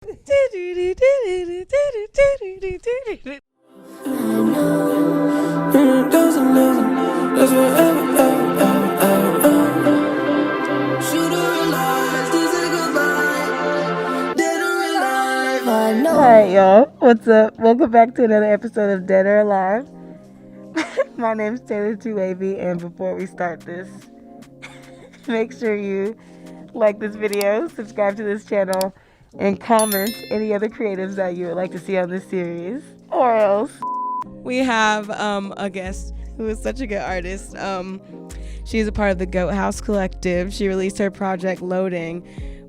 Alright, y'all. What's up? Welcome back to another episode of Dead or Alive. My name's Taylor Too Wavy, and before we start this, make sure you like this video, subscribe to this channel, and comment any other creatives that you would like to see on this series. Or else. We have a guest who is such a good artist. She's a part of the Goat House Collective. She released her project Loading,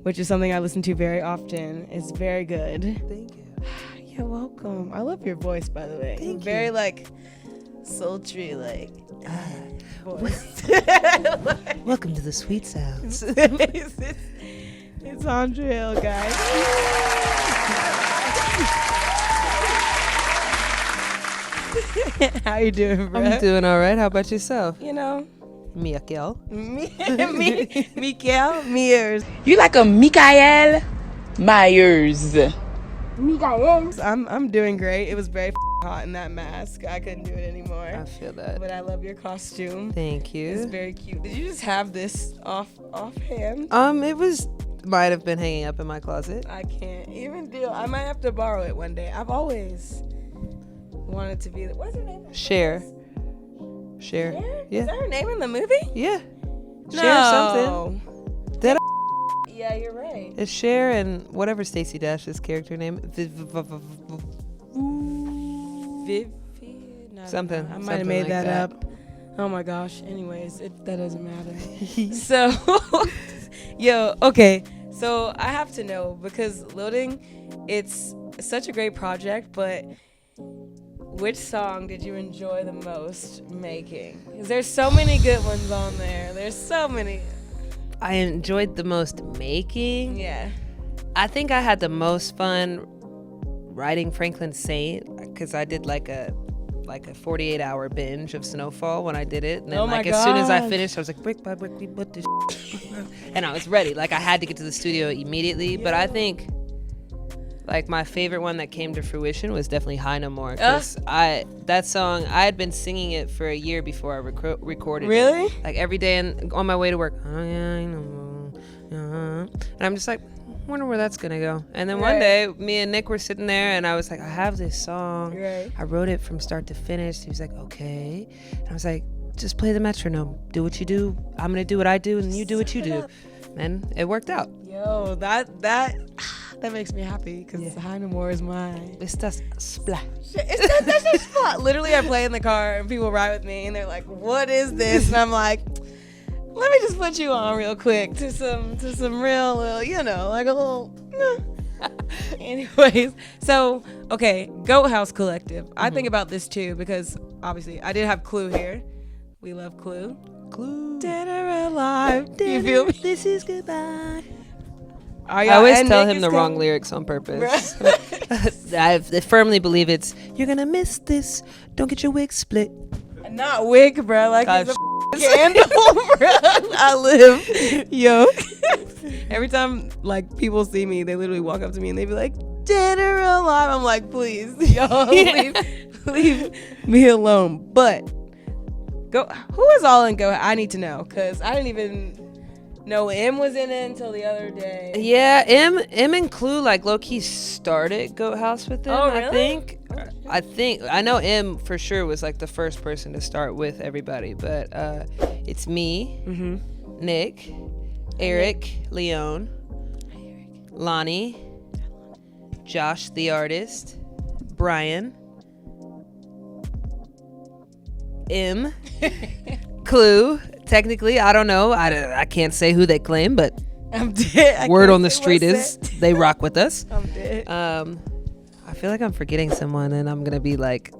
which is something I listen to very often. It's very good. Thank you. You're welcome. I love your voice, by the way. Thank very you. like sultry, like voice. Welcome to the sweet sounds. It's Andrelle, guys. How you doing, bro? I'm doing all right. How about yourself? You know, Michael. Mikael Myers. You like a Mikael Myers. I'm doing great. It was very hot in that mask. I couldn't do it anymore. I feel that. But I love your costume. Thank you. It's very cute. Did you just have this offhand? It might have been hanging up in my closet. I can't even do. I might have to borrow it one day. I've always wanted to be. What's her name? Cher. Cher? Yeah. Is that her name in the movie? Yeah. No. Cher something. That Yeah, you're right. It's Cher and whatever Stacey Dash's character name. Something. I might have made like that up. Oh my gosh. Anyways, that doesn't matter. So, okay. So I have to know, because Loading, it's such a great project, but which song did you enjoy the most making? Because there's so many good ones on there. There's so many. I enjoyed the most making. Yeah. I think I had the most fun writing Franklin Saint, because I did like a 48-hour binge of Snowfall when I did it. And then as soon as I finished, I was like, brick by brick, we put this and I was ready. Like, I had to get to the studio immediately. Yeah. But I think like my favorite one that came to fruition was definitely High No More, because that song, I had been singing it for a year before I recorded Really? it. Like every day on my way to work. And I'm just like, wonder where that's gonna go. And then one day, me and Nick were sitting there, and I was like, I have this song. Right. I wrote it from start to finish. He was like, okay. And I was like, just play the metronome. Do what you do. I'm gonna do what I do, and you do what you do. And it worked out. Yo, that makes me happy, because High No More is mine. It's just splash. That's a spot. Literally, I play in the car, and people ride with me, and they're like, "What is this?" And I'm like, "Let me just put you on real quick to some real little, like a little." Anyways, so okay, Goat House Collective. I think about this too, because obviously I did have CLEW here. We love CLEW. CLEW. Dead or alive? You feel me? This is goodbye. I always tell him the wrong lyrics on purpose. I firmly believe it's, you're gonna miss this. Don't get your wig split. Not wig, bro. Like it's a candle, bro. I live. Yo. Every time like people see me, they literally walk up to me and they be like, "Dead or alive?" I'm like, please, y'all, leave me alone. But who is all in Go? I need to know, because I didn't even know M was in it until the other day. Yeah, M and CLEW like low key started Goat House with them. Oh, really? I think I know M for sure was like the first person to start with everybody, but it's me, Nick, Eric, Leon, Lonnie, Josh the artist, Brian, M, CLEW. Technically, I don't know. I can't say who they claim, but I'm dead. Word on the street is they rock with us. I'm dead. I feel like I'm forgetting someone, and I'm gonna be like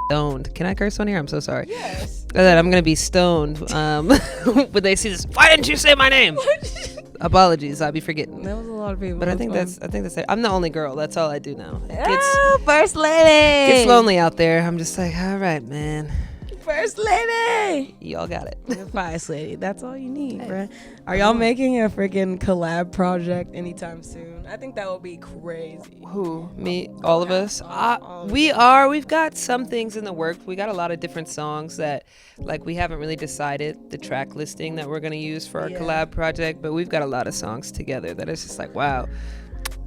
stoned. Can I curse on here? I'm so sorry. Yes. I'm gonna be stoned when they see this. Why didn't you say my name? Apologies, I'll be forgetting. That was a lot of people. But I think that's it. I'm the only girl. That's all I do now. First lady. It's lonely out there. I'm just like, all right, man. First lady. Y'all got it. The First lady. That's all you need, bro. Are y'all making a freaking collab project anytime soon? I think that would be crazy. Who? Me? All of us? all We are. We've got some things in the works. We got a lot of different songs that, like, we haven't really decided the track listing that we're going to use for our collab project, but we've got a lot of songs together that is just like, wow,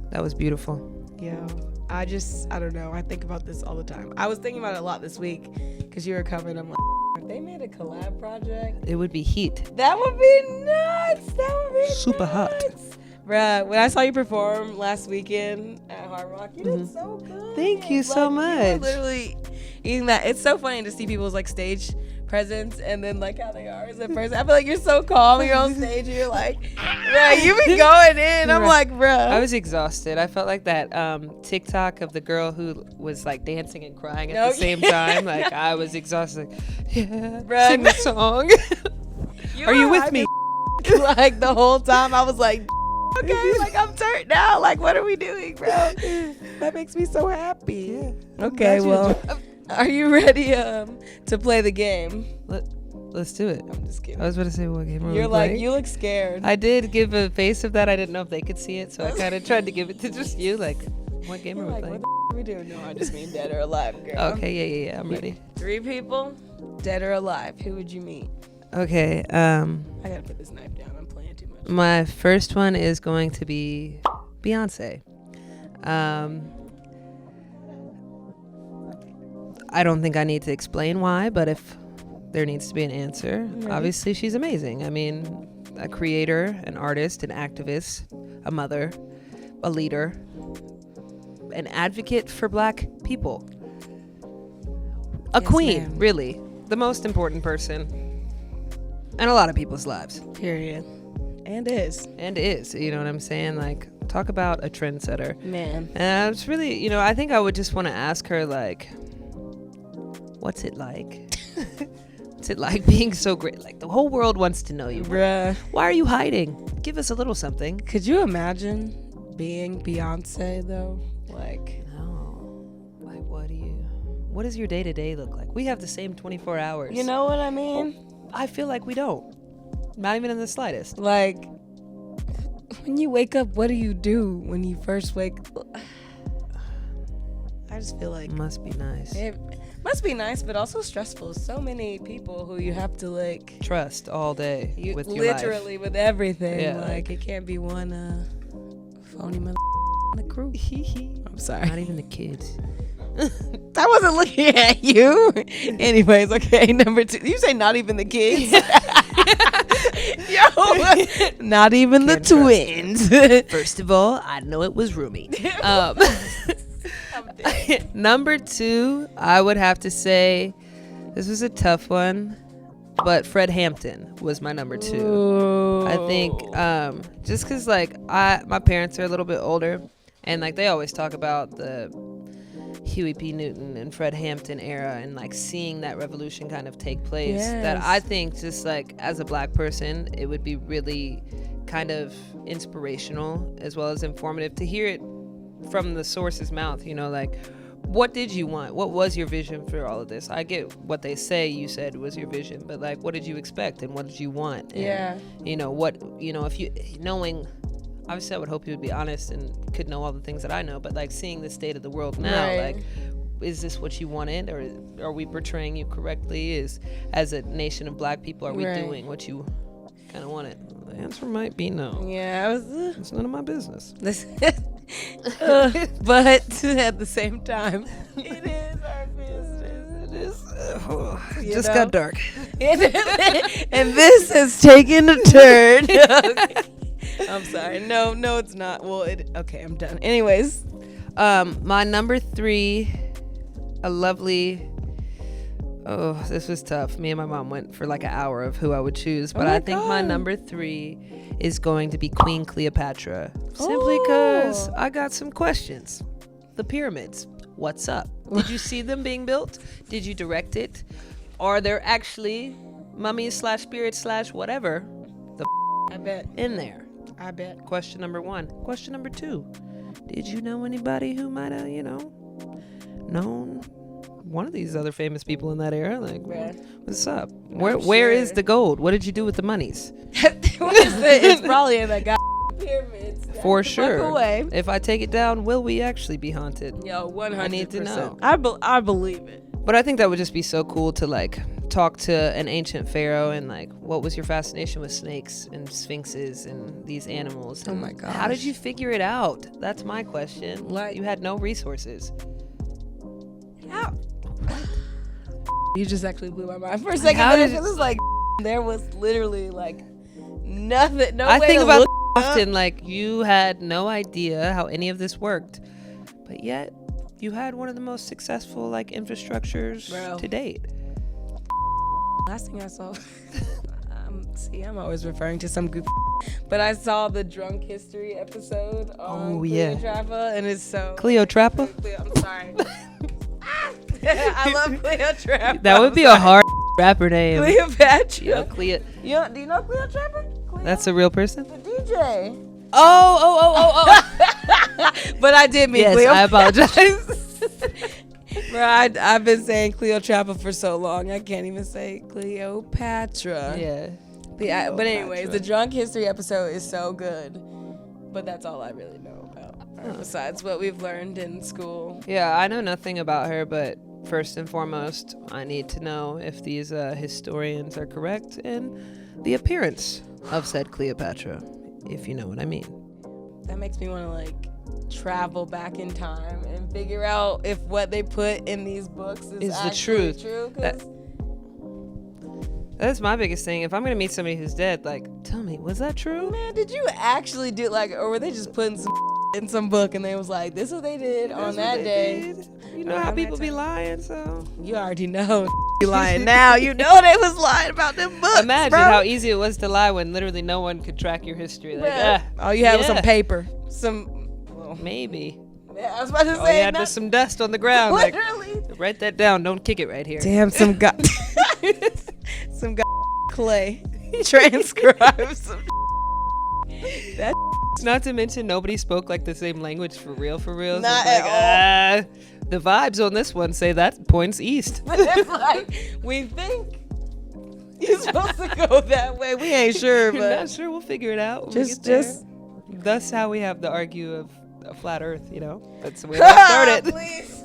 that was beautiful. Yo, I don't know. I think about this all the time. I was thinking about it a lot this week because you were covering. I'm like, if they made a collab project, It would be heat. that would be nuts. That would be Super hot. Bruh, when I saw you perform last weekend at Hard Rock, you did so good. Thank you so You were much. literally eating that. It's so funny to see people's like stage presence and then like how they are as a person. I feel like you're so calm. You're on stage and you're like, bruh, you be going in. I'm like, bruh. I was exhausted. I felt like that TikTok of the girl who was like dancing and crying at the same time. Like, I was exhausted. Like, yeah, Bruh. sing the song. Are you with me? Like the whole time I was like, okay, like I'm turned now. Like, what are we doing, bro? That makes me so happy. Yeah. Okay, well, are you ready to play the game? Let's do it. I'm just kidding. I was about to say, what game are You're we like, playing? you look scared. I did give a face of that. I didn't know if they could see it, so I kind of tried to give it to just you. Like, what game You're are we like, playing? what the are we doing? No, I just mean dead or alive, girl. Okay, yeah. I'm ready. 3 people, dead or alive. Who would you meet? Okay. I gotta put this knife down. I'm playing too much. My first one is going to be Beyonce. I don't think I need to explain why, but if there needs to be an answer, obviously she's amazing. I mean, a creator, an artist, an activist, a mother, a leader, an advocate for Black people. A queen, ma'am. really. The most important person in a lot of people's lives. Period. And is. And is, you know what I'm saying? Like, talk about a trendsetter. Man. And it's really, I think I would just want to ask her, like, what's it like? What's it like being so great? Like, the whole world wants to know you. Bruh. Why are you hiding? Give us a little something. Could you imagine being Beyonce, though? Like, No. Like, what does your day-to-day look like? We have the same 24 hours. you know what I mean? I feel like we don't. Not even in the slightest. Like, when you wake up, what do you do when you first wake up? I just feel like Must be nice. it must be nice, but also stressful. So many people who you have to, like, Trust all day you with your life. literally with everything. Yeah. Like, it can't be one phony mother in the crew. I'm sorry. Not even the kids. I wasn't looking at you. Anyways, okay, number 2. You say not even the kids? Yo, not even the Can't trust twins. First of all, I know it was Rumi. I'm dead. Number 2, I would have to say, this was a tough one, but Fred Hampton was my number 2. Ooh. I think just because, like, my parents are a little bit older, and, like, they always talk about the Huey P. Newton and Fred Hampton era and, like, seeing that revolution kind of take place. That Yes. I think, just, like, as a Black person, it would be really kind of inspirational as well as informative to hear it from the source's mouth, like, what did you want? What was your vision for all of this? I get what they say you said was your vision, but, like, what did you expect and what did you want? And, Yeah. if you knowing, obviously I would hope you would be honest and could know all the things that I know, but, like, seeing the state of the world now, Right. like, is this what you wanted, or are we portraying you correctly? As a nation of Black people, are we Right. doing what you kind of wanted? The answer might be no. Yeah, I was. It's none of my business. But at the same time, it is our business. It is. You Just know? got dark. And this has taken a turn. Okay. I'm sorry. No, it's not. Well, okay, I'm done. Anyways, My number 3, a lovely. Oh, this was tough. Me and my mom went for like an hour of who I would choose, but my I think my God. number 3 is going to be Queen Cleopatra. Simply because Oh. I got some questions. The pyramids. What's up? Did you see them being built? Did you direct it? Are there actually mummies / spirits / whatever I bet. in there? I bet. Question number 1. Question number 2. Did you know anybody who might have, known one of these other famous people in that era. Like, Right. what's up? Where is the gold? What did you do with the monies? It's probably in that pyramids. For sure. Away. If I take it down, will we actually be haunted? Yo, 100%. I need to know. I believe it. But I think that would just be so cool to like talk to an ancient pharaoh and like, what was your fascination with snakes and sphinxes and these animals? Oh And my gosh. How did you figure it out? That's my question. Like- You had no resources. How? You just actually blew my mind for a second. How But did it was like there was literally like nothing. No I way think to about look often like you had no idea how any of this worked, but yet you had one of the most successful like infrastructures Bro. to date. Last thing I saw, see, I'm always referring to some goofy, but I saw the Drunk History episode on Oh, yeah. Cleopatra, and it's so. Cleopatra? I'm sorry. I love Cleopatra. That would be a hard rapper name. Cleopatra. Yeah, Cleo. Do you know Cleopatra? That's a real person? the DJ. Oh. But I did mean Yes, Cleopatra. I apologize. Bro, I've been saying Cleopatra for so long, I can't even say Cleopatra. Yeah. But anyways, the Drunk History episode is so good. But that's all I really know about her, besides what we've learned in school. Yeah, I know nothing about her, but first and foremost, I need to know if these historians are correct in the appearance of said Cleopatra, if you know what I mean. That makes me want to like travel back in time and figure out if what they put in these books is the actually truth. true. 'Cause That's my biggest thing. If I'm gonna meet somebody who's dead, like, tell me, was that true? man, did you actually do like, or were they just putting some in some book and they was like, this is what they did on That's what that they day? did. You know how Around that people be time. lying, so You already know you lying now. You know they was lying about them books. imagine bro. how easy it was to lie when literally no one could track your history. Like, Yeah. All you had was some yeah. paper, Maybe. Yeah, I was about to Oh, say. you had just some dust on the ground. Like, Literally. write that down. Don't kick it right here. Damn, some guy, some guy clay transcribes some. That Not to mention nobody spoke like the same language for real. So Not it's at the vibes on this one say that points east. it's like we think you're supposed to go that way. We ain't sure, We're not but sure. We'll figure it out. When just we get there. just. Thus how we have to argue of a flat Earth. You know, that's the way I started. Please.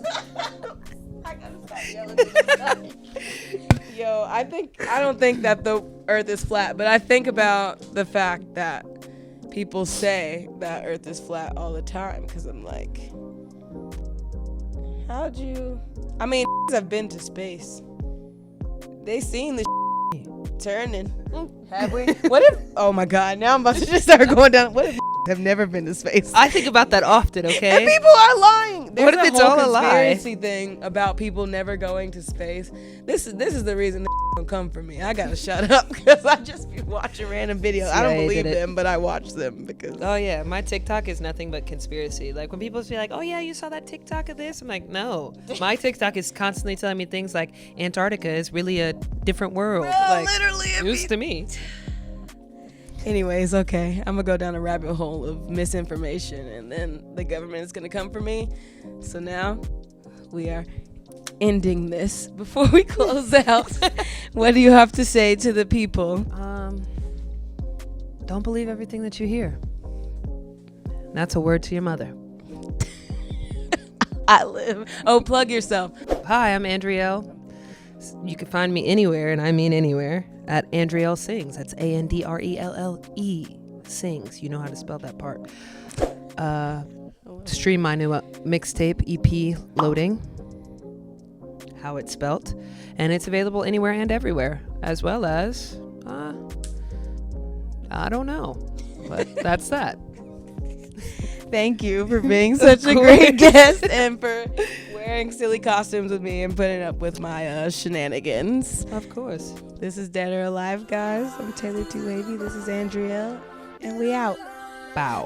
I gotta stop yelling at this. Yo, I don't think that the Earth is flat, but I think about the fact that people say that Earth is flat all the time because I'm like, how'd you? I mean, have been to space. They seen the turning. Have we? What if? Oh my God! Now I'm about to just start going down. What if have never been to space? I think about that often. Okay. And people are lying. There's What if a it's whole all a lie? conspiracy thing about people never going to space. This is the reason they don't come for me. I gotta shut up because I just be watching random videos. I don't CIA believe did it. them, but I watch them because. Oh yeah, my TikTok is nothing but conspiracy. Like when people say like, "Oh yeah, you saw that TikTok of this," I'm like, "No." My TikTok is constantly telling me things like Antarctica is really a different world. Like literally, it news to me. Anyways, okay, I'm gonna go down a rabbit hole of misinformation, and then the government is gonna come for me. So now we are ending this. Before we close out, what do you have to say to the people? Don't believe everything that you hear. That's a word to your mother. I live. Oh, plug yourself. Hi, I'm Andrelle. You can find me anywhere, and I mean anywhere, at Andrelle Sings. That's ANDRELLE Sings. You know how to spell that part. Stream my new mixtape EP Loading, how it's spelt, and it's available anywhere and everywhere, as well as I don't know, but that's that. Thank you for being such a great guest and for wearing silly costumes with me and putting up with my shenanigans. Of course. This is Dead or Alive, guys. I'm Taylor T. Wavy. This is Andrelle, and we out. Bow.